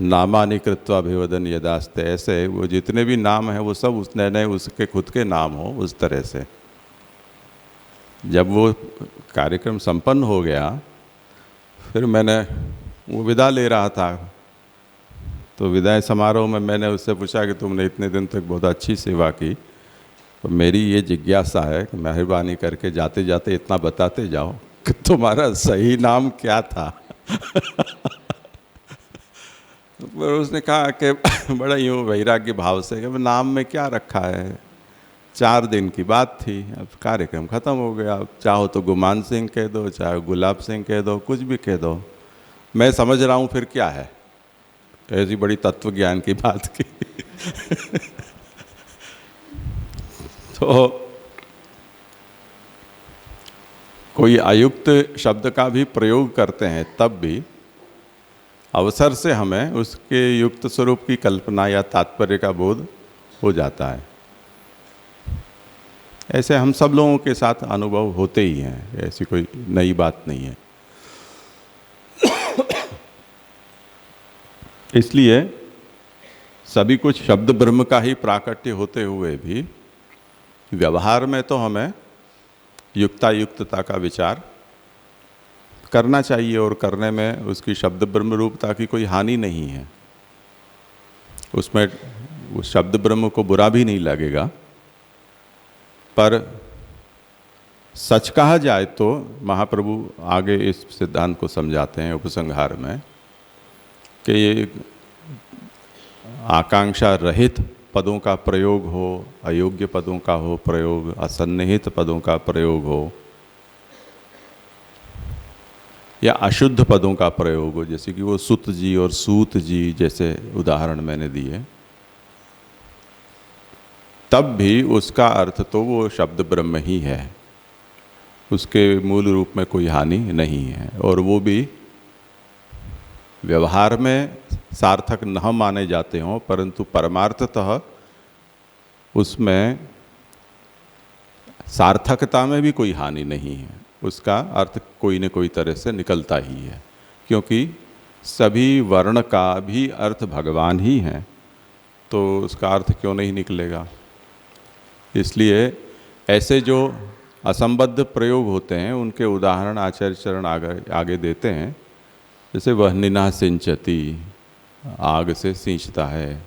नामानि कृत्वा अभिवदन यदास्ते, ऐसे वो जितने भी नाम हैं वो सब उसने नए उसके खुद के नाम हो उस तरह से। जब वो कार्यक्रम संपन्न हो गया, फिर मैंने वो विदा ले रहा था, तो विदाई समारोह में मैंने उससे पूछा कि तुमने इतने दिन तक बहुत अच्छी सेवा की, तो मेरी ये जिज्ञासा है कि मेहरबानी करके जाते जाते इतना बताते जाओ कि तुम्हारा सही नाम क्या था। पर उसने कहा कि बड़ा यूँ वैराग्य भाव से कि नाम में क्या रखा है, 4 दिन की बात थी, अब कार्यक्रम ख़त्म हो गया, अब चाहो तो गुमान सिंह कह दो, चाहे गुलाब सिंह कह दो, कुछ भी कह दो, मैं समझ रहा हूँ फिर क्या है। ऐसी बड़ी तत्व ज्ञान की बात की। तो कोई अयुक्त शब्द का भी प्रयोग करते हैं तब भी अवसर से हमें उसके युक्त स्वरूप की कल्पना या तात्पर्य का बोध हो जाता है। ऐसे हम सब लोगों के साथ अनुभव होते ही हैं, ऐसी कोई नई बात नहीं है। इसलिए सभी कुछ शब्द ब्रह्म का ही प्राकट्य होते हुए भी व्यवहार में तो हमें युक्तायुक्तता का विचार करना चाहिए, और करने में उसकी शब्द ब्रह्म रूपता की कोई हानि नहीं है। उसमें उस शब्द ब्रह्म को बुरा भी नहीं लगेगा। पर सच कहा जाए तो महाप्रभु आगे इस सिद्धांत को समझाते हैं उपसंहार में कि ये आकांक्षा रहित पदों का प्रयोग हो, अयोग्य पदों का हो प्रयोग, असन्निहित पदों का प्रयोग हो, या अशुद्ध पदों का प्रयोग हो, जैसे कि वो सुत जी और सूत जी जैसे उदाहरण मैंने दिए, तब भी उसका अर्थ तो वो शब्द ब्रह्म ही है, उसके मूल रूप में कोई हानि नहीं है। और वो भी व्यवहार में सार्थक न माने जाते हों, परंतु परमार्थतः उसमें सार्थकता में भी कोई हानि नहीं है, उसका अर्थ कोई न कोई तरह से निकलता ही है, क्योंकि सभी वर्ण का भी अर्थ भगवान ही है, तो उसका अर्थ क्यों नहीं निकलेगा। इसलिए ऐसे जो असंबद्ध प्रयोग होते हैं उनके उदाहरण आचार्य चरण आगे देते हैं। जैसे वह निना सिंचती, आग से सींचता है।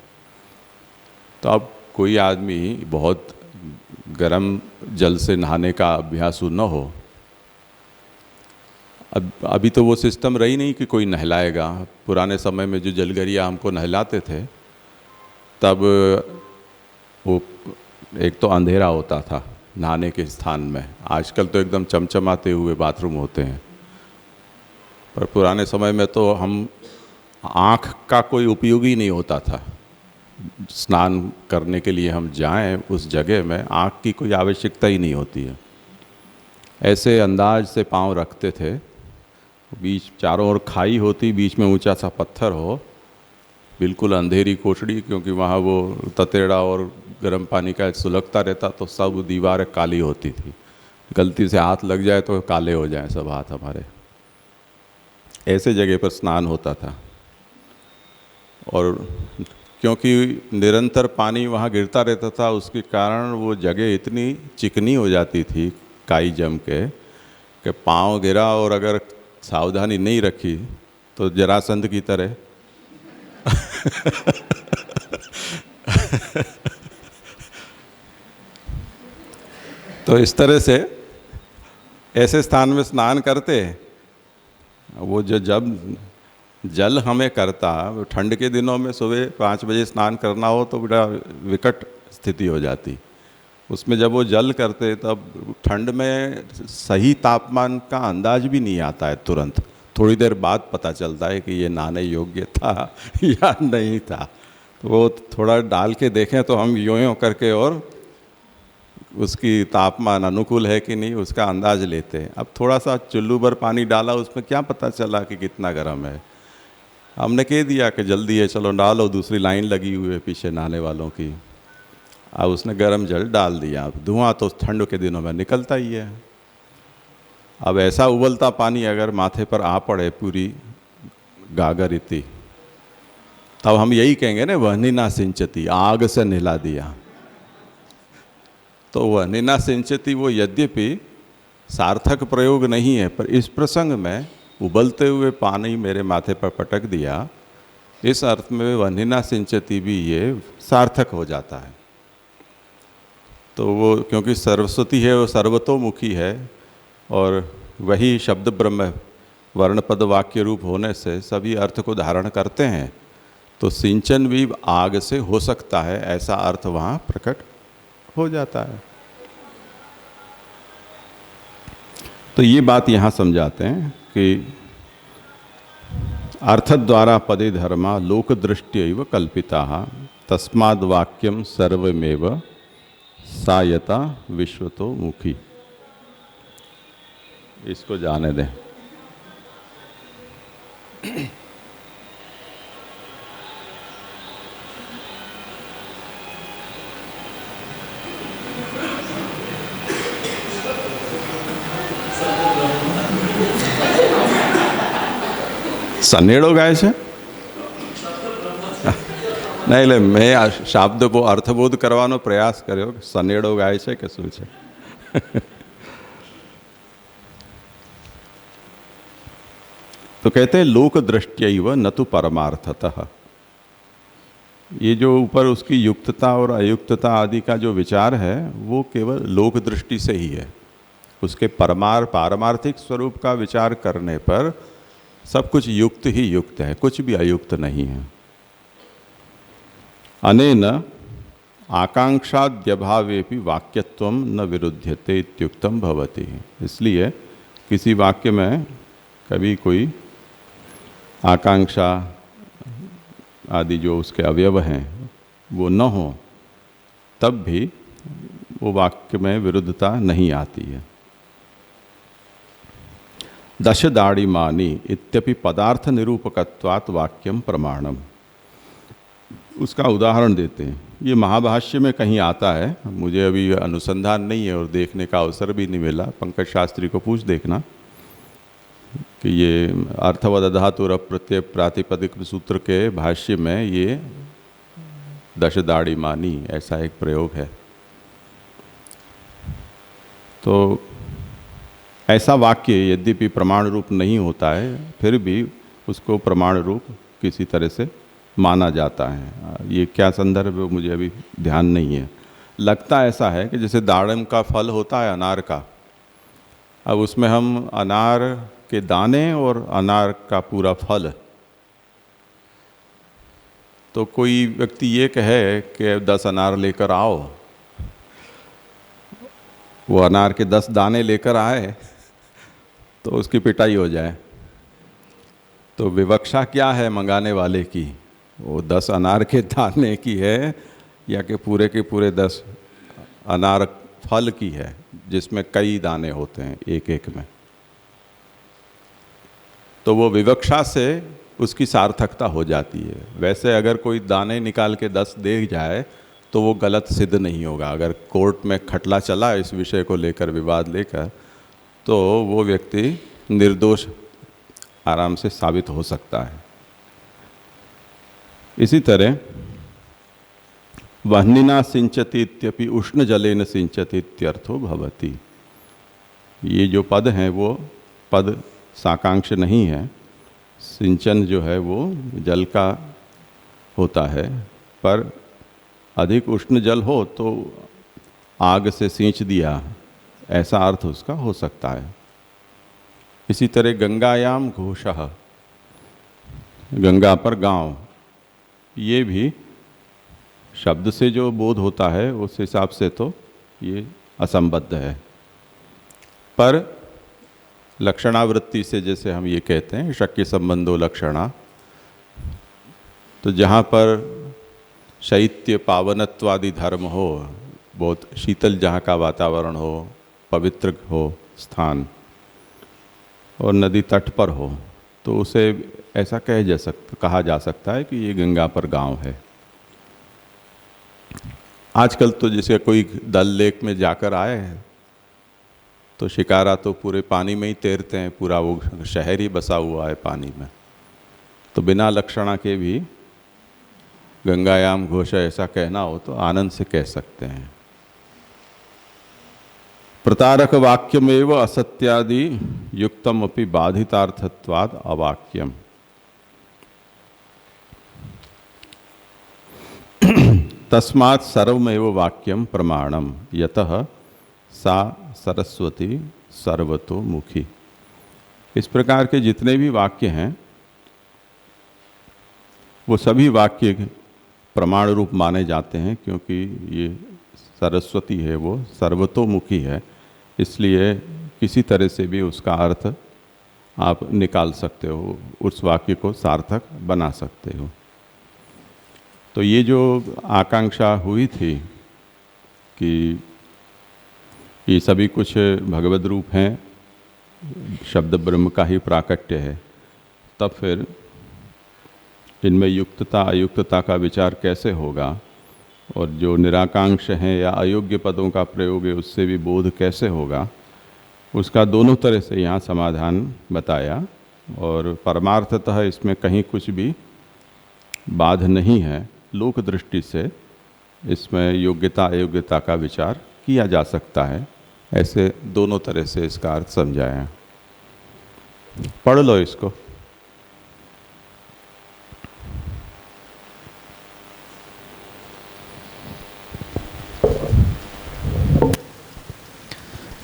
तो अब कोई आदमी बहुत गर्म जल से नहाने का अभ्यास न हो, अब अभी तो वो सिस्टम रही नहीं कि कोई नहलाएगा। पुराने समय में जो जलगरिया हमको नहलाते थे, तब वो एक तो अंधेरा होता था नहाने के स्थान में, आजकल तो एकदम चमचमाते हुए बाथरूम होते हैं, पर पुराने समय में तो हम आँख का कोई उपयोग ही नहीं होता था। स्नान करने के लिए हम जाएं उस जगह में, आँख की कोई आवश्यकता ही नहीं होती है। ऐसे अंदाज से पाँव रखते थे, बीच चारों ओर खाई होती, बीच में ऊंचा सा पत्थर हो, बिल्कुल अंधेरी कोठड़ी, क्योंकि वहाँ वो ततेड़ा और गर्म पानी का सुलगता रहता, तो सब दीवारें काली होती थी। गलती से हाथ लग जाए तो काले हो जाएं सब हाथ हमारे। ऐसे जगह पर स्नान होता था, और क्योंकि निरंतर पानी वहाँ गिरता रहता था, उसके कारण वो जगह इतनी चिकनी हो जाती थी काई जम के, कि पाँव गिरा और अगर सावधानी नहीं रखी तो जरासंध की तरह तो इस तरह से ऐसे स्थान में स्नान करते, वो जो जब जल हमें करता, ठंड के दिनों में सुबह 5 बजे स्नान करना हो तो बड़ा विकट स्थिति हो जाती। उसमें जब वो जल करते तब ठंड में सही तापमान का अंदाज भी नहीं आता है, तुरंत थोड़ी देर बाद पता चलता है कि ये नहाने योग्य था या नहीं था। तो वो थोड़ा डाल के देखें तो हम यूँ करके और उसकी तापमान अनुकूल है कि नहीं उसका अंदाज लेते हैं। अब थोड़ा सा चुल्लू भर पानी डाला, उसमें क्या पता चला कि कितना गर्म है। हमने कह दिया कि जल्दी है चलो डालो, दूसरी लाइन लगी हुई है पीछे नहाने वालों की। अब उसने गर्म जल डाल दिया, अब धुआं तो ठंड के दिनों में निकलता ही है। अब ऐसा उबलता पानी अगर माथे पर आ पड़े पूरी गागर इतनी, तब हम यही कहेंगे ना, वह्निना सिंचती, आग से नहला दिया। तो वह्निना सिंचती वो यद्यपि सार्थक प्रयोग नहीं है, पर इस प्रसंग में उबलते हुए पानी मेरे माथे पर पटक दिया, इस अर्थ में वह्निना सिंचती भी ये सार्थक हो जाता है। तो वो क्योंकि सरस्वती है, वो सर्वतोमुखी है, और वही शब्द ब्रह्म वर्णपद वाक्य रूप होने से सभी अर्थ को धारण करते हैं, तो सिंचन भी आग से हो सकता है, ऐसा अर्थ वहाँ प्रकट हो जाता है। तो ये बात यहाँ समझाते हैं कि अर्थद्वारा पदे धर्मा लोकदृष्ट्यैव कल्पिताः तस्माद् वाक्यम सर्वमेव सायता विश्वतो मुखी। इसको जाने दें। સનેડો ગાય છે? નહીં, એટલે મેં આ શબ્દ અર્થબોધ કરવાનો પ્રયાસ કર્યો, સનેડો ગાય છે કે શું છે? तो कहते हैं लोक दृष्टयैव न तो परमार्थतः। ये जो ऊपर उसकी युक्तता और अयुक्तता आदि का जो विचार है वो केवल लोक दृष्टि से ही है। उसके पारमार्थिक स्वरूप का विचार करने पर सब कुछ युक्त ही युक्त है, कुछ भी अयुक्त नहीं है। अनेन आकांक्षाद्यभावेपि वाक्यत्वम न विरुध्यते इत्युक्तम भवति। इसलिए किसी वाक्य में कभी कोई आकांक्षा आदि जो उसके अवयव हैं वो न हो, तब भी वो वाक्य में विरुद्धता नहीं आती है। दश दाड़ीमानी इत्यपि पदार्थ निरूपकत्वात् वाक्यम प्रमाणम। उसका उदाहरण देते हैं। ये महाभाष्य में कहीं आता है, मुझे अभी अनुसंधान नहीं है और देखने का अवसर भी नहीं मिला। पंकज शास्त्री को पूछ देखना कि ये अर्थवद धातुर प्रत्यय प्रातिपदिक सूत्र के भाष्य में ये दश दाड़ीमानी ऐसा एक प्रयोग है। तो ऐसा वाक्य यद्यपि प्रमाण रूप नहीं होता है, फिर भी उसको प्रमाण रूप किसी तरह से माना जाता है। ये क्या संदर्भ है मुझे अभी ध्यान नहीं है। लगता ऐसा है कि जैसे दाड़म का फल होता है अनार का, अब उसमें हम अनार के दाने और अनार का पूरा फल, तो कोई व्यक्ति ये कहे कि 10 अनार लेकर आओ, वो अनार के 10 दाने लेकर आए तो उसकी पिटाई हो जाए। तो विवक्षा क्या है मंगाने वाले की, वो 10 अनार के दाने की है या कि पूरे के पूरे 10 अनार फल की है जिसमें कई दाने होते हैं एक एक में। तो वो विवक्षा से उसकी सार्थकता हो जाती है। वैसे अगर कोई दाने निकाल के 10 दे जाए तो वो गलत सिद्ध नहीं होगा। अगर कोर्ट में खटला चला इस विषय को लेकर, विवाद लेकर, तो वो व्यक्ति निर्दोष आराम से साबित हो सकता है। इसी तरह वह्निना सिंचति इत्यपि उष्ण जलेन सिंचति इत्यर्थो भवति। ये जो पद हैं वो पद साकांक्ष नहीं है। सिंचन जो है वो जल का होता है, पर अधिक उष्ण जल हो तो आग से सींच दिया, ऐसा अर्थ उसका हो सकता है। इसी तरह गंगायाम घोषः, गंगा पर गांव, ये भी शब्द से जो बोध होता है उस हिसाब से तो ये असंबद्ध है, पर लक्षणावृत्ति से जैसे हम ये कहते हैं शक्य संबंधो लक्षणा, तो जहाँ पर शैत्य पावनत्वादि धर्म हो, बहुत शीतल जहाँ का वातावरण हो, पवित्र हो स्थान, और नदी तट पर हो, तो उसे ऐसा कहा जा सकता है कि ये गंगा पर गांव है। आजकल तो जैसे कोई डल लेक में जाकर आए हैं तो शिकारा तो पूरे पानी में ही तैरते हैं, पूरा वो शहर ही बसा हुआ है पानी में, तो बिना लक्षणा के भी गंगायाम घोष ऐसा कहना हो तो आनंद से कह सकते हैं। प्रतारक वाक्यमेव असत्यादि युक्तम अपि बाधितार्थत्वाद अवाक्यम। तस्मात् सर्वमेव वाक्यम प्रमाणम यतः सा सरस्वती सर्वतोमुखी। इस प्रकार के जितने भी वाक्य हैं वो सभी वाक्य प्रमाण रूप माने जाते हैं, क्योंकि ये सरस्वती है वो सर्वतोमुखी है, इसलिए किसी तरह से भी उसका अर्थ आप निकाल सकते हो, उस वाक्य को सार्थक बना सकते हो। तो ये जो आकांक्षा हुई थी कि ये सभी कुछ भगवद रूप हैं, शब्द ब्रह्म का ही प्राकट्य है, तब फिर इनमें युक्तता अयुक्तता का विचार कैसे होगा, और जो निराकांक्ष हैं या अयोग्य पदों का प्रयोग है उससे भी बोध कैसे होगा, उसका दोनों तरह से यहाँ समाधान बताया। और परमार्थतः इसमें कहीं कुछ भी बाध नहीं है, लोक दृष्टि से इसमें योग्यता अयोग्यता का विचार किया जा सकता है। ऐसे दोनों तरह से इसका अर्थ समझाया। पढ़ लो इसको।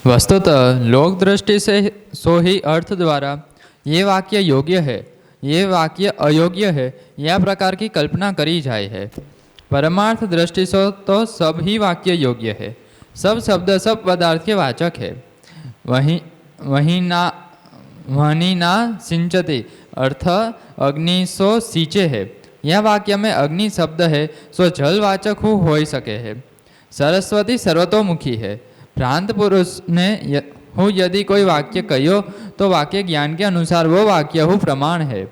वस्तुतः लोक दृष्टि से सो ही अर्थ द्वारा ये वाक्य योग्य है, ये वाक्य अयोग्य है, यह प्रकार की कल्पना करी जाए है। परमार्थ दृष्टि से तो सब ही वाक्य योग्य है, सब शब्द सब पदार्थ के वाचक है। वहीं ना सिंचते अर्थ अग्नि सो सींचे है, यह वाक्य में अग्नि शब्द है सो जलवाचक हो सके है। सरस्वती सर्वतोमुखी है, भ्रांत पुरुष ने यदि कोई वाक्य कहो तो वाक्य ज्ञान के अनुसार वो वाक्य हो प्रमाण है।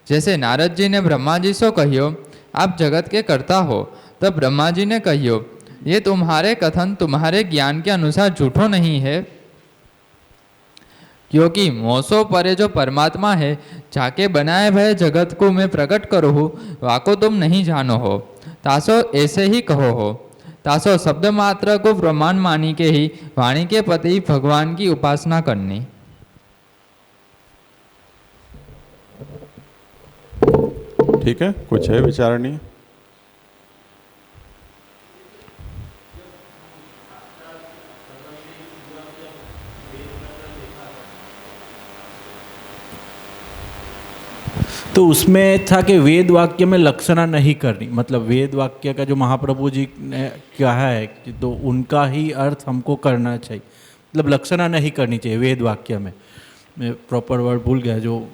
जैसे नारद जी ने ब्रह्मा जी से कहो आप जगत के कर्ता हो, तब ब्रह्मा जी ने कहो ये तुम्हारे कथन तुम्हारे ज्ञान के अनुसार झूठो नहीं है, क्योंकि मोसो परे जो परमात्मा है जाके बनाए भय जगत को मैं प्रकट करो हो, वाको तुम नहीं जानो हो, तासो ऐसे ही कहो हो। तासो शब्द मात्र को प्रमाण मानी के ही वाणी के पति भगवान की उपासना करनी। ठीक है, कुछ है विचारणीय? तो उसमें था कि वेद वाक्य में लक्षणा नहीं करनी, मतलब वेद वाक्य का जो महाप्रभु जी ने कहा है कि तो उनका ही अर्थ हमको करना चाहिए, मतलब लक्षणा नहीं करनी चाहिए वेद वाक्य में। मैं प्रॉपर वर्ड भूल गया, जो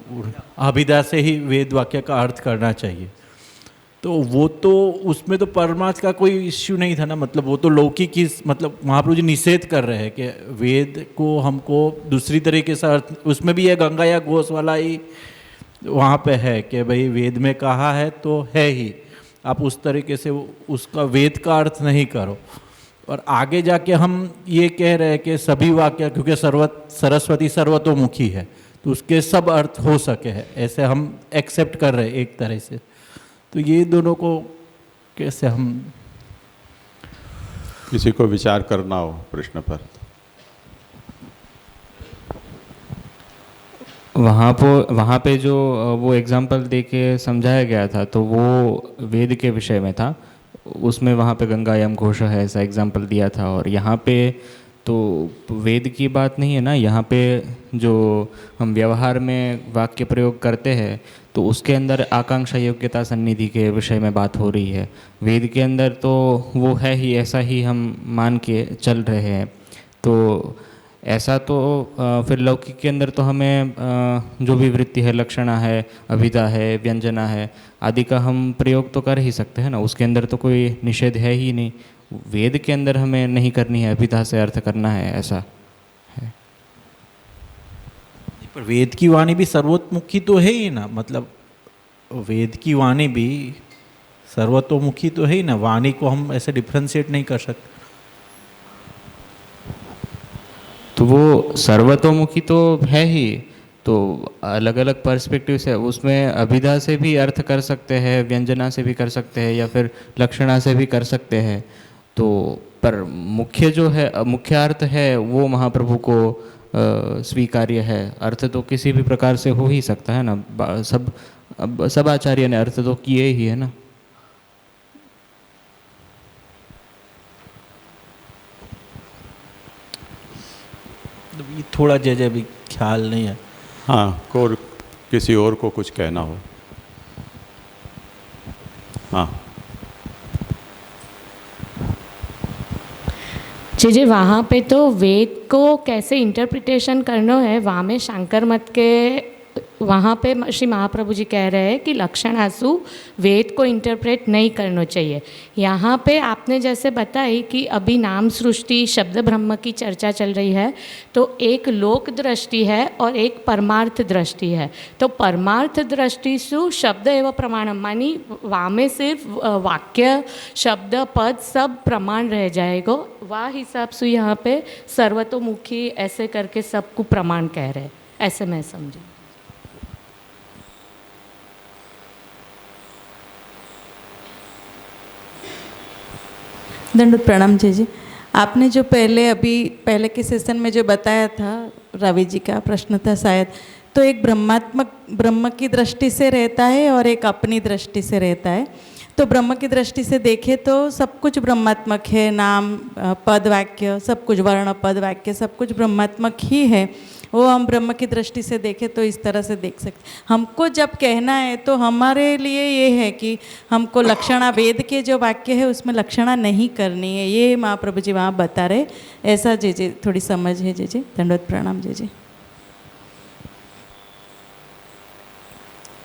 अभिधा से ही वेद वाक्य का अर्थ करना चाहिए। तो वो तो उसमें तो परमार्थ का कोई इश्यू नहीं था ना, मतलब वो तो लौकिक ही, मतलब महाप्रभु जी निषेध कर रहे हैं कि वेद को हमको दूसरी तरीके से अर्थ, उसमें भी ये गंगा या घोष वाला ही वहाँ पे है कि भाई वेद में कहा है तो है ही, आप उस तरीके से उसका वेद का अर्थ नहीं करो। और आगे जाके हम ये कह रहे हैं कि सभी वाक्य, क्योंकि सरस्वती सर्वतोमुखी है तो उसके सब अर्थ हो सके हैं, ऐसे हम एक्सेप्ट कर रहे हैं एक तरह से। तो ये दोनों को कैसे हम, किसी को विचार करना हो प्रश्न पर? वहाँ पे जो वो एग्जाम्पल दे के समझाया गया था तो वो वेद के विषय में था, उसमें वहाँ पे गंगा यम घोष है ऐसा एग्जाम्पल दिया था। और यहाँ पे तो वेद की बात नहीं है ना, यहाँ पे जो हम व्यवहार में वाक्य प्रयोग करते हैं तो उसके अंदर आकांक्षा योग्यता सन्निधि के विषय में बात हो रही है। वेद के अंदर तो वो है ही, ऐसा ही हम मान के चल रहे हैं। तो ऐसा तो फिर लौकिक के अंदर तो हमें जो भी वृत्ति है, लक्षणा है, अभिधा है, व्यंजना है आदि का हम प्रयोग तो कर ही सकते हैं ना, उसके अंदर तो कोई निषेध है ही नहीं। वेद के अंदर हमें नहीं करनी है, अभिधा से अर्थ करना है, ऐसा है। पर वेद की वाणी भी सर्वतोमुखी तो है ही ना, मतलब वेद की वाणी भी सर्वतोमुखी तो है ही ना, वाणी को हम ऐसे डिफ्रेंशिएट नहीं कर सकते। तो वो सर्वतोमुखी तो है ही, तो अलग अलग पर्सपेक्टिव से उसमें अभिधा से भी अर्थ कर सकते हैं, व्यंजना से भी कर सकते हैं, या फिर लक्षणा से भी कर सकते हैं। तो पर मुख्य जो है, मुख्य अर्थ है वो महाप्रभु को स्वीकार्य है। अर्थ तो किसी भी प्रकार से हो ही सकता है ना, सब आचार्य ने अर्थ तो किए ही है ना। ये थोड़ा जैसे भी ख्याल नहीं है। हाँ, और किसी और को कुछ कहना हो। हाँ जी, वहाँ पे तो वेद को कैसे इंटरप्रिटेशन करना है, वहाँ में शंकर मत के वहाँ पे श्री महाप्रभु जी कह रहे हैं कि लक्षणासु वेद को इंटरप्रेट नहीं करना चाहिए। यहाँ पे आपने जैसे बताई कि अभी नाम सृष्टि शब्द ब्रह्म की चर्चा चल रही है, तो एक लोक दृष्टि है और एक परमार्थ दृष्टि है। तो परमार्थ दृष्टि सु शब्द एवं प्रमाणम, मानी वहाँ में सिर्फ वाक्य शब्द पद सब प्रमाण रह जाएगा। वह हिसाब से यहाँ पे सर्वतोमुखी ऐसे करके सबको प्रमाण कह रहे हैं, ऐसे मैं समझी। दंडवत प्रणाम जी। आपने जो पहले के सेशन में जो बताया था, रवि जी का प्रश्न था शायद, तो एक ब्रह्म की दृष्टि से रहता है और एक अपनी दृष्टि से रहता है। तो ब्रह्म की दृष्टि से देखें तो सब कुछ ब्रह्मात्मक है, नाम पद वाक्य सब कुछ, वर्ण पद वाक्य सब कुछ ब्रह्मात्मक ही है। वो हम ब्रह्म की दृष्टि से देखें तो इस तरह से देख सकते। हमको जब कहना है तो हमारे लिए ये है कि हमको लक्षणा, वेद के जो वाक्य है उसमें लक्षणा नहीं करनी है, ये महाप्रभु जी वहाँ बता रहे। ऐसा जी थोड़ी समझ है जी। दंडवत प्रणाम जी।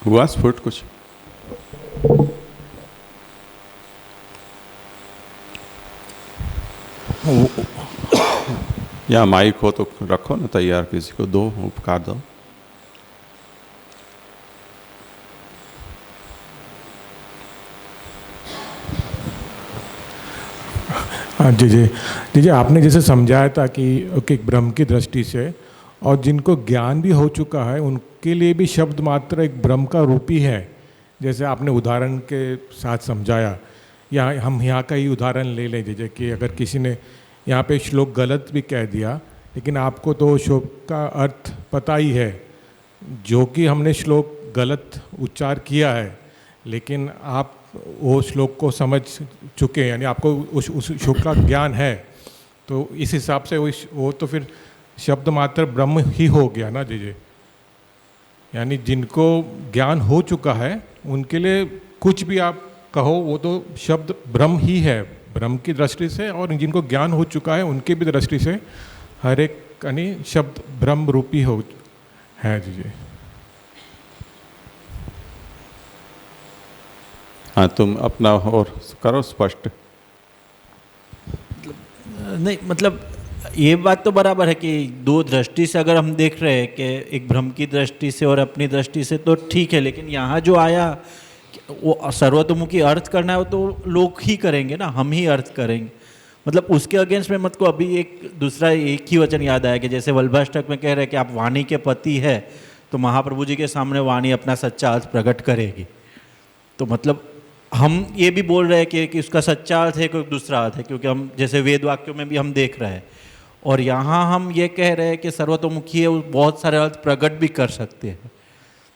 हुआ स्फुट कुछ? या माइक हो तो रखो ना तैयार, किसी को दो, उपकार दो। हाँ जी, आपने जैसे समझाया था कि एक ब्रह्म की दृष्टि से, और जिनको ज्ञान भी हो चुका है उनके लिए भी शब्द मात्र एक ब्रह्म का रूप ही है, जैसे आपने उदाहरण के साथ समझाया। या हम यहाँ का ही उदाहरण ले लें, जैसे कि अगर किसी ने यहाँ पे श्लोक गलत भी कह दिया, लेकिन आपको तो श्लोक का अर्थ पता ही है, जो कि हमने श्लोक गलत उच्चार किया है, लेकिन आप वो श्लोक को समझ चुके हैं, यानी आपको उस श्लोक का ज्ञान है। तो इस हिसाब से वो तो फिर शब्द मात्र ब्रह्म ही हो गया ना जी। यानी जिनको ज्ञान हो चुका है उनके लिए कुछ भी आप कहो वो तो शब्द ब्रह्म ही है, ब्रह्म की दृष्टि से। और जिनको ज्ञान हो चुका है उनकी भी दृष्टि से हर एक यानी शब्द ब्रह्म रूपी हो है जी। हाँ, तुम अपना और करो स्पष्ट। नहीं मतलब ये बात तो बराबर है कि दो दृष्टि से अगर हम देख रहे हैं कि एक ब्रह्म की दृष्टि से और अपनी दृष्टि से तो ठीक है, लेकिन यहाँ जो आया वो सर्वतोमुखी अर्थ करना है वो तो लोग ही करेंगे ना, हम ही अर्थ करेंगे। मतलब उसके अगेंस्ट में मत को अभी एक दूसरा एक ही वचन याद आया कि जैसे वल्भाष्टक में कह रहे हैं कि आप वाणी के पति है, तो महाप्रभु जी के सामने वाणी अपना सच्चा अर्थ प्रकट करेगी। तो मतलब हम ये भी बोल रहे हैं कि उसका सच्चा अर्थ है, कोई दूसरा अर्थ है, क्योंकि हम जैसे वेद वाक्यों में भी हम देख रहे हैं। और यहाँ हम ये कह रहे हैं कि सर्वतोमुखी है, वो बहुत सारे अर्थ प्रकट भी कर सकते हैं।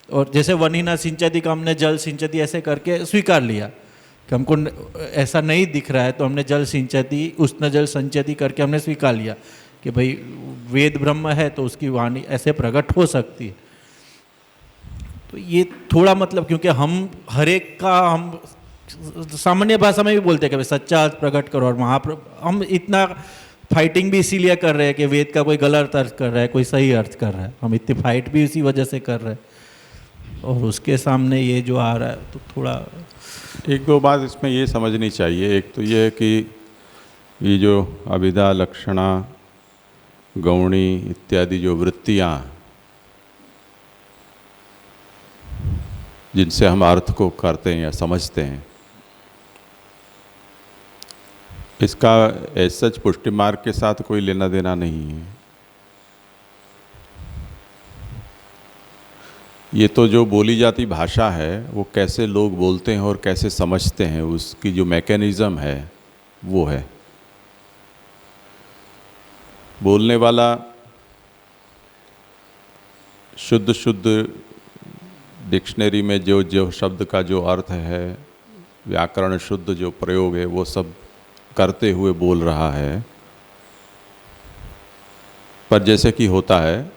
और जैसे वनिना सिंचती का हमने जल सिंचती ऐसे करके स्वीकार लिया कि हमको ऐसा नहीं दिख रहा है, तो हमने जल सिंचती उष्ण जल संचती करके हमने स्वीकार लिया कि भाई वेद ब्रह्म है तो उसकी वाणी ऐसे प्रकट हो सकती है। तो ये थोड़ा मतलब, क्योंकि हम हर एक का हम सामान्य भाषा में भी बोलते हैं कि भाई सच्चा अर्थ प्रकट करो, और महाप्रभु हम इतना फाइटिंग भी इसीलिए कर रहे हैं कि वेद का कोई गलत अर्थ कर रहा है, कोई सही अर्थ कर रहा है, हम इतनी फाइट भी इसी वजह से कर रहे हैं। और उसके सामने ये जो आ रहा है तो थोड़ा एक दो बात इसमें ये समझनी चाहिए। एक तो ये है कि ये जो अभिधा, लक्षणा, गौणी इत्यादि जो वृत्तियाँ जिनसे हम अर्थ को करते हैं या समझते हैं, इसका ऐसा पुष्टि मार्ग के साथ कोई लेना देना नहीं है। ये तो जो बोली जाती भाषा है वो कैसे लोग बोलते हैं और कैसे समझते हैं, उसकी जो मैकेनिज़्म है वो है। बोलने वाला शुद्ध शुद्ध डिक्शनरी में जो शब्द का जो अर्थ है, व्याकरण शुद्ध जो प्रयोग है, वो सब करते हुए बोल रहा है। पर जैसे कि होता है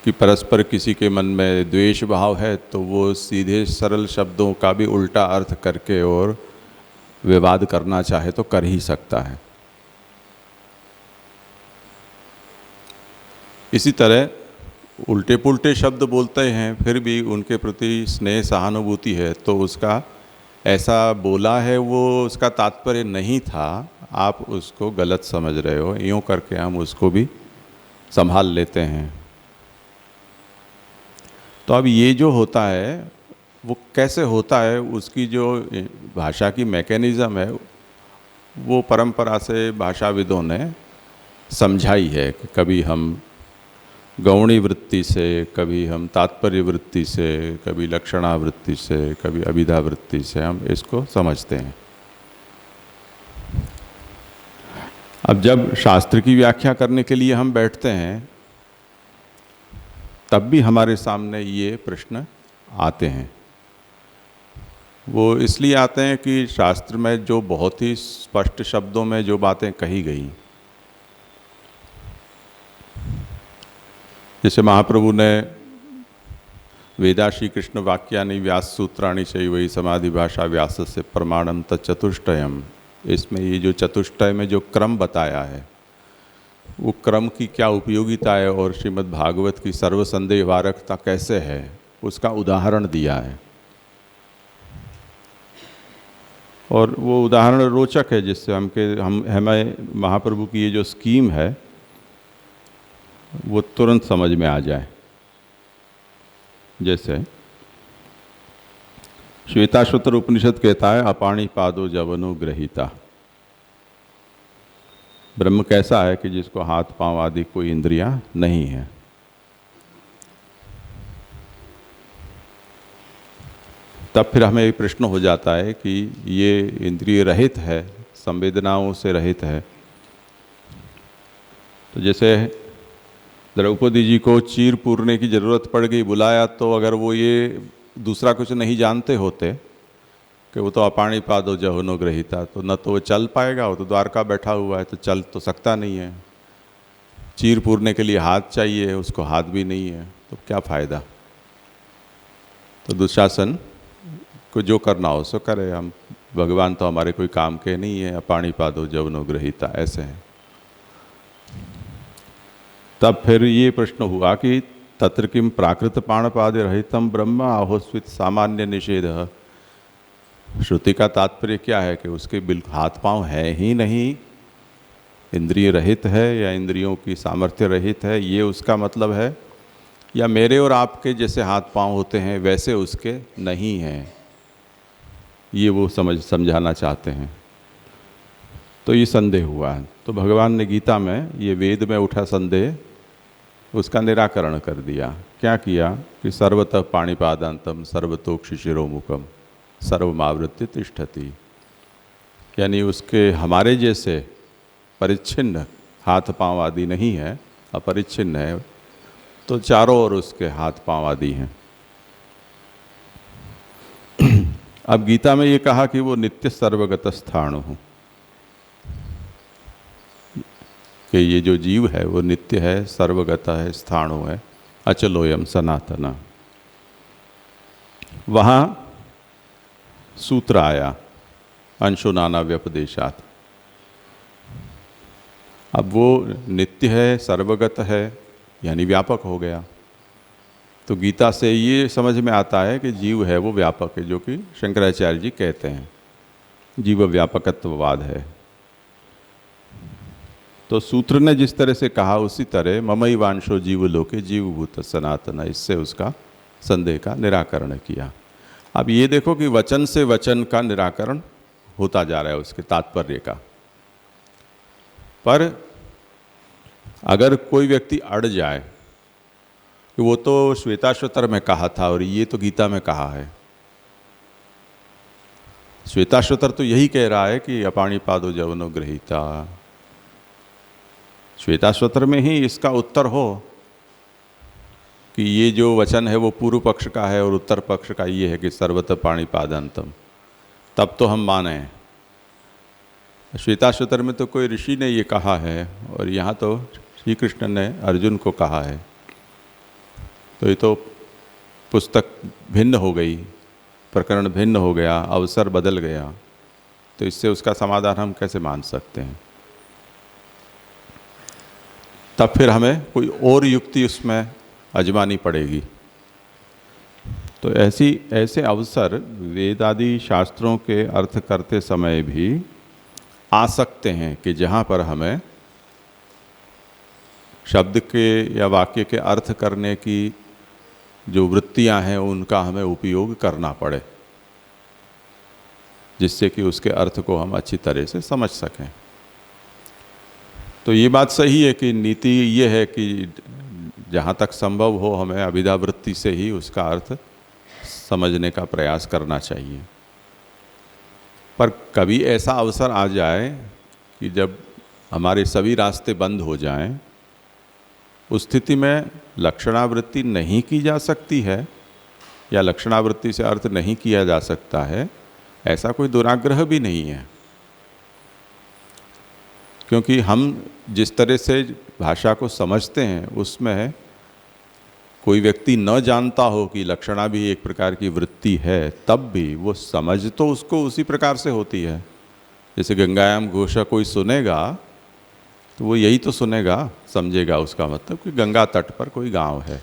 कि परस्पर किसी के मन में द्वेष भाव है तो वो सीधे सरल शब्दों का भी उल्टा अर्थ करके और विवाद करना चाहे तो कर ही सकता है। इसी तरह उल्टे पुल्टे शब्द बोलते हैं फिर भी उनके प्रति स्नेह सहानुभूति है, तो उसका ऐसा बोला है वो उसका तात्पर्य नहीं था, आप उसको गलत समझ रहे हो, यूँ करके हम उसको भी संभाल लेते हैं। तो अब ये जो होता है वो कैसे होता है, उसकी जो भाषा की मैकेनिज़्म है वो परंपरा से भाषाविदों ने समझाई है कि कभी हम गौणी वृत्ति से, कभी हम तात्पर्य वृत्ति से, कभी लक्षणा वृत्ति से, कभी अभिधा वृत्ति से हम इसको समझते हैं। अब जब शास्त्र की व्याख्या करने के लिए हम बैठते हैं तब भी हमारे सामने ये प्रश्न आते हैं। वो इसलिए आते हैं कि शास्त्र में जो बहुत ही स्पष्ट शब्दों में जो बातें कही गई, जैसे महाप्रभु ने वेदा श्री कृष्ण वाक्यानि व्यास सूत्राणि चैव समाधि भाषा व्यास से प्रमाणम तचतुष्टयम, इसमें ये जो चतुष्टय में जो क्रम बताया है वो क्रम की क्या उपयोगिता है और श्रीमद् भागवत की सर्वसंदेहवारकता कैसे है उसका उदाहरण दिया है। और वो उदाहरण रोचक है जिससे हमें महाप्रभु की ये जो स्कीम है वो तुरंत समझ में आ जाए। जैसे श्वेताश्वतर उपनिषद कहता है अपाणी पादो जवनो ग्रहीता। ब्रह्म कैसा है कि जिसको हाथ पांव आदि कोई इंद्रियां नहीं है। तब फिर हमें एक प्रश्न हो जाता है कि ये इंद्रिय रहित है, संवेदनाओं से रहित है। तो जैसे द्रौपदी जी को चीर पूरने की ज़रूरत पड़ गई, बुलाया, तो अगर वो ये दूसरा कुछ नहीं जानते होते कि वो तो अपाणी पादो जवनो ग्रहीता, तो न तो वो चल पाएगा, वो तो द्वारका बैठा हुआ है तो चल तो सकता नहीं है। चीर पूरने के लिए हाथ चाहिए, उसको हाथ भी नहीं है, तो क्या फ़ायदा। तो दुशासन को जो करना हो सो करे, हम भगवान तो हमारे कोई काम के नहीं है, अपाणी पादो जवनो ग्रहीता ऐसे हैं। तब फिर ये प्रश्न हुआ कि तत्र किम प्राकृत पाणपादे रहितम ब्रह्म आहोस्वित सामान्य निषेध। श्रुति का तात्पर्य क्या है कि उसके बिल्कुल हाथ पांव है ही नहीं, इंद्रिय रहित है या इंद्रियों की सामर्थ्य रहित है, ये उसका मतलब है, या मेरे और आपके जैसे हाथ पांव होते हैं वैसे उसके नहीं हैं, ये वो समझाना चाहते हैं। तो ये संदेह हुआ है। तो भगवान ने गीता में ये वेद में उठा संदेह उसका निराकरण कर दिया। क्या किया कि सर्वतः पाणिपादांतम सर्वतोक्षि शिरोमुखम सर्वमावृत्य तिष्ठति, यानी उसके हमारे जैसे परिच्छिन्न हाथ पांव आदि नहीं है, अपरिच्छिन्न है, तो चारों ओर उसके हाथ पांव आदि हैं। अब गीता में ये कहा कि वो नित्य सर्वगत स्थाणु हूँ, कि ये जो जीव है वो नित्य है, सर्वगत है, स्थाणु है, अचलोयम सनातना। वहाँ सूत्र आया अंशो नाना व्यपदेशात। अब वो नित्य है, सर्वगत है, यानी व्यापक हो गया। तो गीता से ये समझ में आता है कि जीव है वो व्यापक है, जो कि शंकराचार्य जी कहते हैं जीव व्यापकत्ववाद है। तो सूत्र ने जिस तरह से कहा उसी तरह ममई वांशो जीव लोके जीवभूत सनातन, इससे उसका संदेह का निराकरण किया। अब ये देखो कि वचन से वचन का निराकरण होता जा रहा है उसके तात्पर्य का। पर अगर कोई व्यक्ति अड़ जाए कि वो तो श्वेताश्वतर में कहा था और ये तो गीता में कहा है। श्वेताश्वतर तो यही कह रहा है कि अपाणिपादो जवनो गृहीता। श्वेताश्वतर में ही इसका उत्तर हो कि ये जो वचन है वो पूर्व पक्ष का है और उत्तर पक्ष का ये है कि सर्वतः पाणिपादंतम, तब तो हम माने। श्वेताश्वतर में तो कोई ऋषि ने ये कहा है और यहाँ तो श्री कृष्ण ने अर्जुन को कहा है, तो ये तो पुस्तक भिन्न हो गई, प्रकरण भिन्न हो गया, अवसर बदल गया, तो इससे उसका समाधान हम कैसे मान सकते हैं। तब फिर हमें कोई और युक्ति उसमें आजमानी पड़ेगी। तो ऐसे अवसर वेद आदि शास्त्रों के अर्थ करते समय भी आ सकते हैं कि जहाँ पर हमें शब्द के या वाक्य के अर्थ करने की जो वृत्तियाँ हैं उनका हमें उपयोग करना पड़े, जिससे कि उसके अर्थ को हम अच्छी तरह से समझ सकें। तो ये बात सही है कि नीति ये है कि जहाँ तक संभव हो हमें अभिधा वृत्ति से ही उसका अर्थ समझने का प्रयास करना चाहिए। पर कभी ऐसा अवसर आ जाए कि जब हमारे सभी रास्ते बंद हो जाएं, उस स्थिति में लक्षणावृत्ति नहीं की जा सकती है या लक्षणावृत्ति से अर्थ नहीं किया जा सकता है, ऐसा कोई दुराग्रह भी नहीं है। क्योंकि हम जिस तरह से भाषा को समझते हैं उसमें कोई व्यक्ति न जानता हो कि लक्षणा भी एक प्रकार की वृत्ति है, तब भी वो समझ तो उसको उसी प्रकार से होती है। जैसे गंगायाम घोषा कोई सुनेगा तो वो यही तो सुनेगा, समझेगा उसका मतलब कि गंगा तट पर कोई गांव है।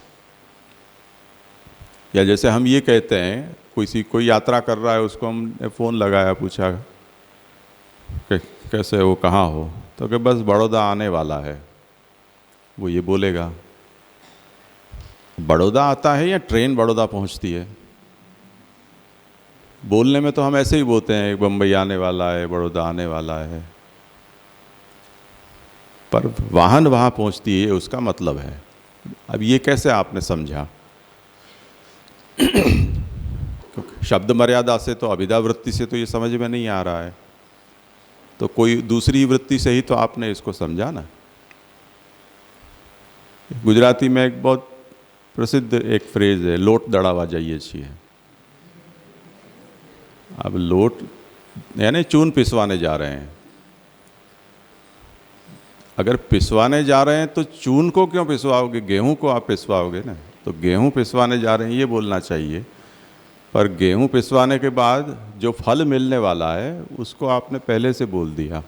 या जैसे हम ये कहते हैं कोई यात्रा कर रहा है, उसको हमने फ़ोन लगाया, पूछा कि कैसे हो, कहाँ हो, तो कि बस बड़ौदा आने वाला है, वो ये बोलेगा। बड़ौदा आता है या ट्रेन बड़ौदा पहुंचती है? बोलने में तो हम ऐसे ही बोलते हैं बम्बई आने वाला है, बड़ौदा आने वाला है, पर वाहन वहाँ पहुंचती है उसका मतलब है। अब ये कैसे आपने समझा? शब्द मर्यादा से तो अभिधा वृत्ति से तो ये समझ में नहीं आ रहा है, तो कोई दूसरी वृत्ति से ही तो आपने इसको समझा ना। गुजराती में एक बहुत प्रसिद्ध एक फ्रेज है, लोट दड़ावा जाइए छिए। अब लोट यानी चून पिसवाने जा रहे हैं। अगर पिसवाने जा रहे हैं तो चून को क्यों पिसवाओगे, गेहूं को आप पिसवाओगे ना। तो गेहूं पिसवाने जा रहे हैं ये बोलना चाहिए, पर गेहूं पिसवाने के बाद जो फल मिलने वाला है उसको आपने पहले से बोल दिया।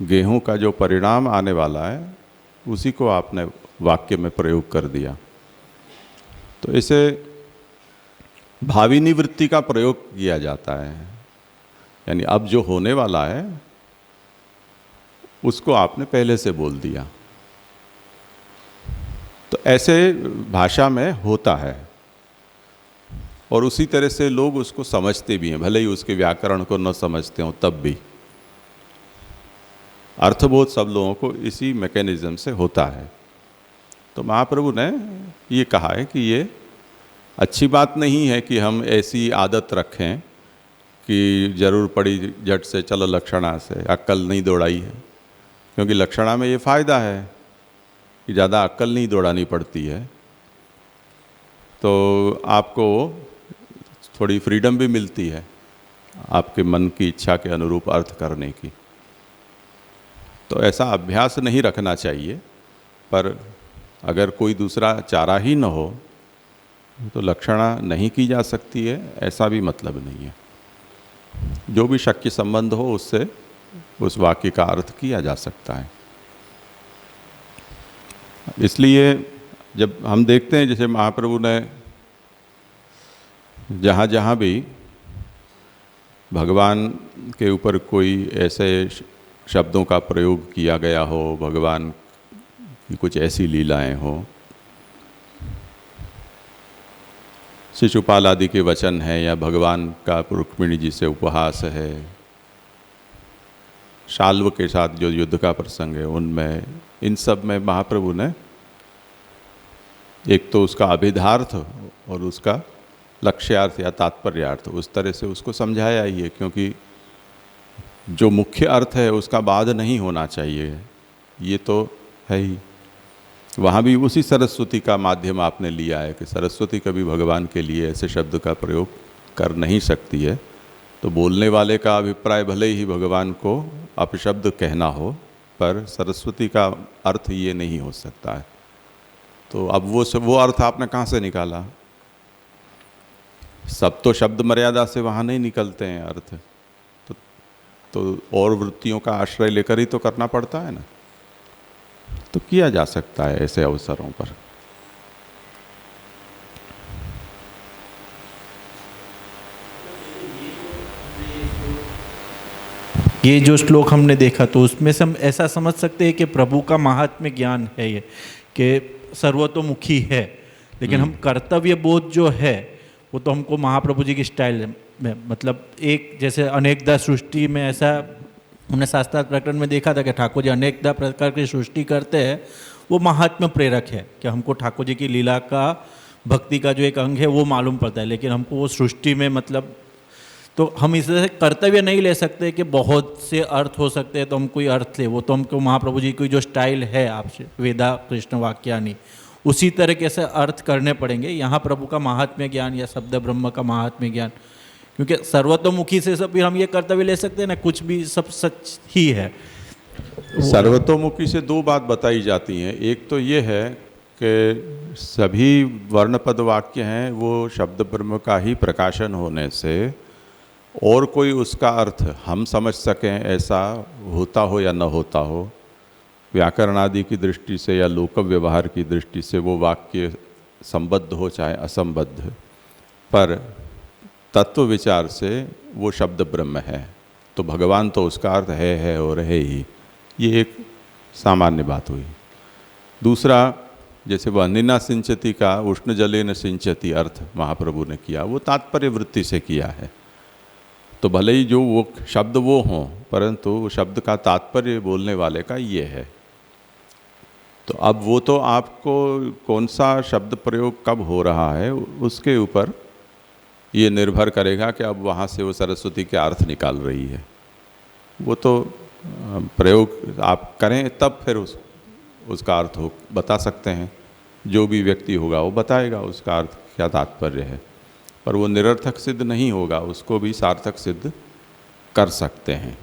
गेहूं का जो परिणाम आने वाला है उसी को आपने वाक्य में प्रयोग कर दिया। तो इसे भावी निवृत्ति का प्रयोग किया जाता है, यानी अब जो होने वाला है उसको आपने पहले से बोल दिया। तो ऐसे भाषा में होता है और उसी तरह से लोग उसको समझते भी हैं, भले ही उसके व्याकरण को न समझते हों तब भी। अर्थबोध सब लोगों को इसी मैकेनिज्म से होता है। तो महाप्रभु ने ये कहा है कि ये अच्छी बात नहीं है कि हम ऐसी आदत रखें कि जरूर पड़ी झट से चलो लक्षणा से, अक्ल नहीं दौड़ाई है। क्योंकि लक्षणा में ये फ़ायदा है कि ज़्यादा अक्ल नहीं दौड़ानी पड़ती है, तो आपको थोड़ी फ्रीडम भी मिलती है आपके मन की इच्छा के अनुरूप अर्थ करने की। तो ऐसा अभ्यास नहीं रखना चाहिए, पर अगर कोई दूसरा चारा ही न हो तो लक्षणा नहीं की जा सकती है, ऐसा भी मतलब नहीं है। जो भी शक्य संबंध हो उससे उस वाक्य का अर्थ किया जा सकता है। इसलिए जब हम देखते हैं जैसे महाप्रभु ने जहाँ जहाँ भी भगवान के ऊपर कोई ऐसे शब्दों का प्रयोग किया गया हो, भगवान की कुछ ऐसी लीलाएं हो, शिशुपाल आदि के वचन हैं या भगवान का रुक्मिणी जी से उपहास है, शाल्व के साथ जो युद्ध का प्रसंग है उनमें, इन सब में महाप्रभु ने एक तो उसका अभिधार्थ और उसका लक्ष्यार्थ या तात्पर्यार्थ, उस तरह से उसको समझाया ही है, क्योंकि जो मुख्य अर्थ है उसका बाद नहीं होना चाहिए, ये तो है ही। वहाँ भी उसी सरस्वती का माध्यम आपने लिया है कि सरस्वती कभी भगवान के लिए ऐसे शब्द का प्रयोग कर नहीं सकती है, तो बोलने वाले का अभिप्राय भले ही भगवान को अपशब्द कहना हो, पर सरस्वती का अर्थ ये नहीं हो सकता है। तो अब वो अर्थ आपने कहाँ से निकाला? सब तो शब्द मर्यादा से वहाँ नहीं निकलते हैं अर्थ, तो और वृत्तियों का आश्रय लेकर ही तो करना पड़ता है ना। तो किया जा सकता है ऐसे अवसरों पर। ये जो श्लोक हमने देखा तो उसमें से हम ऐसा समझ सकते हैं कि प्रभु का महात्म्य ज्ञान है ये, कि सर्वतोमुखी है, लेकिन हम कर्तव्य बोध जो है वो तो हमको महाप्रभु जी की स्टाइल में, मतलब एक जैसे अनेकदा सृष्टि में ऐसा हमने शास्त्रार्थ प्रकरण में देखा था कि ठाकुर जी अनेकदा प्रकार की सृष्टि करते हैं, वो महात्म्य प्रेरक है कि हमको ठाकुर जी की लीला का भक्ति का जो एक अंग है वो मालूम पड़ता है, लेकिन हमको वो सृष्टि में मतलब तो हम इससे कर्तव्य नहीं ले सकते कि बहुत से अर्थ हो सकते हैं तो हम कोई अर्थ ले, वो तो हमको महाप्रभु जी की जो स्टाइल है आपसे वेदा कृष्ण वाक्यानि उसी तरीके से अर्थ करने पड़ेंगे। यहाँ प्रभु का महात्म्य ज्ञान या शब्द ब्रह्म का महात्म्य ज्ञान, क्योंकि सर्वतोमुखी से सब फिर हम ये कर्तव्य ले सकते हैं ना, कुछ भी सब सच ही है। सर्वतोमुखी से दो बात बताई जाती हैं। एक तो ये है कि सभी वर्णपद वाक्य हैं वो शब्द ब्रह्म का ही प्रकाशन होने से और कोई उसका अर्थ हम समझ सकें ऐसा होता हो या न होता हो, व्याकरण आदि की दृष्टि से या लोक व्यवहार की दृष्टि से वो वाक्य संबद्ध हो चाहे असंबद्ध, पर तत्व विचार से वो शब्द ब्रह्म है, तो भगवान तो उसका अर्थ है और है ही। ये एक सामान्य बात हुई। दूसरा, जैसे वह्निना सिंचती का उष्ण जले न सिंचती अर्थ महाप्रभु ने किया, वो तात्पर्य वृत्ति से किया है। तो भले ही जो वो शब्द वो हों, परंतु शब्द का तात्पर्य बोलने वाले का ये है। तो अब वो तो आपको कौन सा शब्द प्रयोग कब हो रहा है उसके ऊपर ये निर्भर करेगा कि अब वहाँ से वो सरस्वती के अर्थ निकाल रही है। वो तो प्रयोग आप करें तब फिर उसका अर्थ हो बता सकते हैं। जो भी व्यक्ति होगा वो बताएगा उसका अर्थ क्या तात्पर्य है, पर वो निरर्थक सिद्ध नहीं होगा, उसको भी सार्थक सिद्ध कर सकते हैं।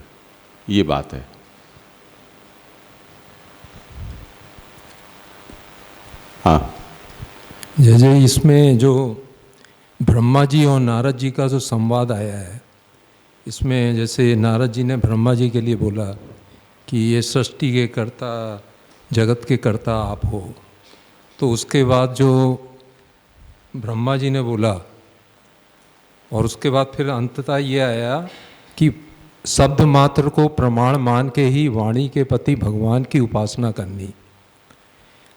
ये बात है। हाँ जैसे इसमें जो ब्रह्मा जी और नारद जी का जो संवाद आया है, इसमें जैसे नारद जी ने ब्रह्मा जी के लिए बोला कि ये सृष्टि के कर्ता जगत के कर्ता आप हो, तो उसके बाद जो ब्रह्मा जी ने बोला और उसके बाद फिर अंततः ये आया कि शब्द मात्र को प्रमाण मान के ही वाणी के पति भगवान की उपासना करनी।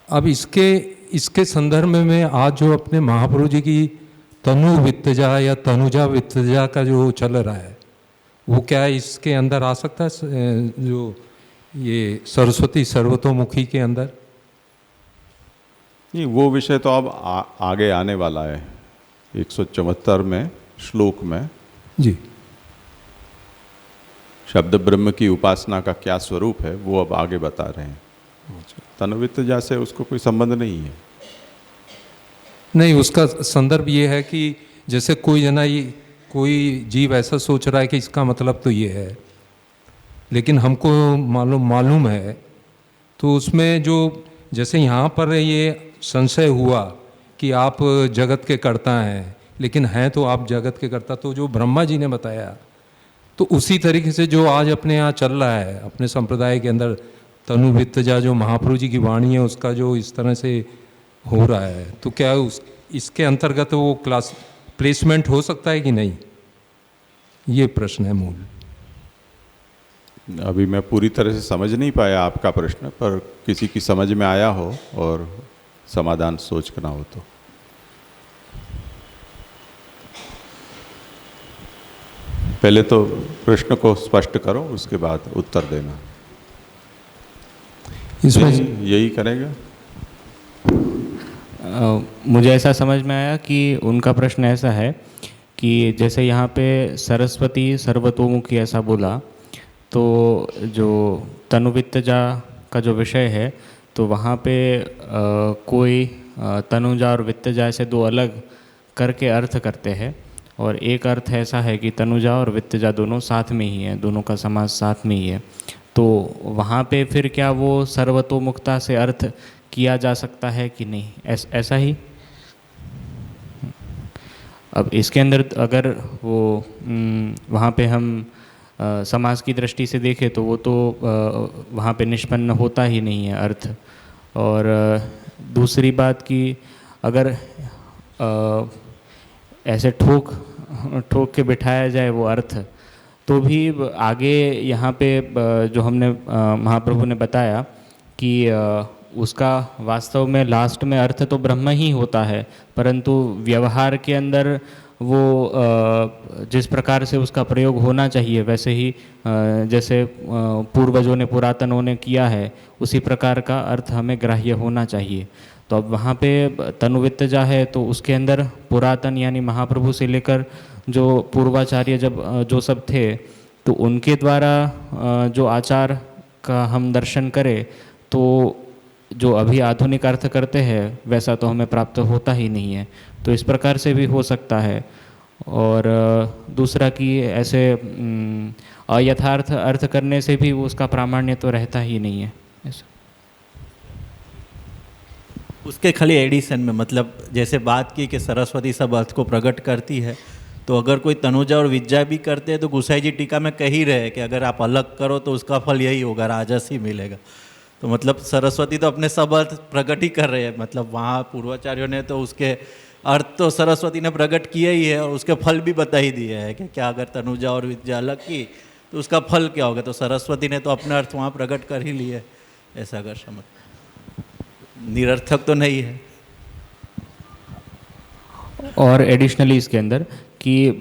अब इसके संदर्भ में आज जो अपने महाप्रभु जी की तनु वित्तजा या तनुजा वित्तजा का जो चल रहा है, वो क्या इसके अंदर आ सकता है, जो ये सरस्वती सर्वतोमुखी के अंदर? नहीं, वो विषय तो अब आगे आने वाला है 174 में श्लोक में जी। शब्द ब्रह्म की उपासना का क्या स्वरूप है वो अब आगे बता रहे हैं। तनुवित्त जैसे उसको कोई संबंध नहीं है। नहीं, उसका संदर्भ ये है कि जैसे कोई जीव ऐसा सोच रहा है कि इसका मतलब तो ये है, लेकिन हमको मालूम है, तो उसमें जो जैसे यहाँ पर ये संशय हुआ कि आप जगत के कर्ता हैं, लेकिन हैं तो आप जगत के कर्ता, तो जो ब्रह्मा जी ने बताया, तो उसी तरीके से जो आज अपने यहाँ चल रहा है अपने संप्रदाय के अंदर, तनुवित्तजा जो महाप्रभु जी की वाणी है उसका जो इस तरह से हो रहा है, तो क्या इसके अंतर्गत वो क्लास प्लेसमेंट हो सकता है कि नहीं, ये प्रश्न है मूल। अभी मैं पूरी तरह से समझ नहीं पाया आपका प्रश्न, पर किसी की समझ में आया हो और समाधान सोच करना हो तो। पहले तो प्रश्न को स्पष्ट करो, उसके बाद उत्तर देना। इसमें यही करेगा। मुझे ऐसा समझ में आया कि उनका प्रश्न ऐसा है कि जैसे यहाँ पे सरस्वती सर्वतोमुखी ऐसा बोला, तो जो तनुवित्तजा का जो विषय है तो वहाँ पे कोई तनुजा और वित्तजा ऐसे दो अलग करके अर्थ करते हैं, और एक अर्थ ऐसा है कि तनुजा और वित्तजा दोनों साथ में ही हैं, दोनों का समास साथ में ही है। तो वहाँ पे फिर क्या वो सर्वतोमुखता से अर्थ किया जा सकता है कि नहीं, ऐसा ही? अब इसके अंदर अगर वो वहाँ पे हम समास की दृष्टि से देखें तो वो तो वहाँ पे निष्पन्न होता ही नहीं है अर्थ। और दूसरी बात कि अगर ऐसे ठोक के बिठाया जाए वो अर्थ, तो भी आगे यहाँ पे जो हमने महाप्रभु ने बताया कि उसका वास्तव में लास्ट में अर्थ तो ब्रह्म ही होता है, परंतु व्यवहार के अंदर वो जिस प्रकार से उसका प्रयोग होना चाहिए वैसे ही जैसे पूर्वजों ने पुरातनों ने किया है उसी प्रकार का अर्थ हमें ग्राह्य होना चाहिए। तो अब वहाँ पे तनुवित्तजा है तो उसके अंदर पुरातन यानी महाप्रभु से लेकर जो पूर्वाचार्य जब जो सब थे तो उनके द्वारा जो आचार का हम दर्शन करें तो जो अभी आधुनिक अर्थ करते हैं वैसा तो हमें प्राप्त होता ही नहीं है। तो इस प्रकार से भी हो सकता है। और दूसरा कि ऐसे अयथार्थ अर्थ करने से भी वो उसका प्रामाण्य तो रहता ही नहीं है। ऐसा उसके खाली एडिशन में, मतलब जैसे बात की कि सरस्वती सब अर्थ को प्रकट करती है, तो अगर कोई तनुजा और विद्या भी करते हैं तो गोसाई जी टीका में कह ही रहे कि अगर आप अलग करो तो उसका फल यही होगा, राजस ही मिलेगा। तो मतलब सरस्वती तो अपने सब अर्थ प्रकट ही कर रहे हैं, मतलब वहाँ पूर्वाचार्यों ने तो उसके अर्थ तो सरस्वती ने प्रकट किए ही है और उसके फल भी बता ही दिए हैं कि क्या अगर तनुजा और विद्या अलग की तो उसका फल क्या होगा। तो सरस्वती ने तो अपने अर्थ वहाँ प्रकट कर ही लिए, ऐसा अगर समझ, निरर्थक तो नहीं है। और एडिशनली इसके अंदर कि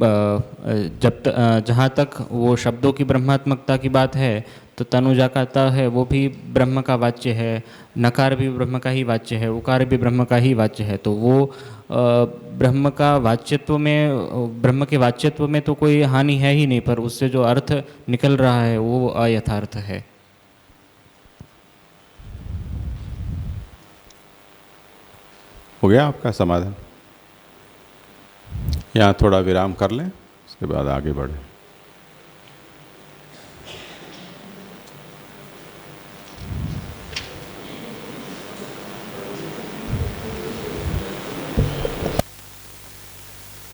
जहाँ तक वो शब्दों की ब्रह्मात्मकता की बात है तो तनुजा का त है वो भी ब्रह्म का वाच्य है, नकार भी ब्रह्म का ही वाच्य है, उकार भी ब्रह्म का ही वाच्य है। तो वो ब्रह्म का वाच्यत्व में, ब्रह्म के वाच्यत्व में तो कोई हानि है ही नहीं, पर उससे जो अर्थ निकल रहा है वो अयथार्थ है। हो गया आपका समाधान? यहाँ थोड़ा विराम कर लें, उसके बाद आगे बढ़ें।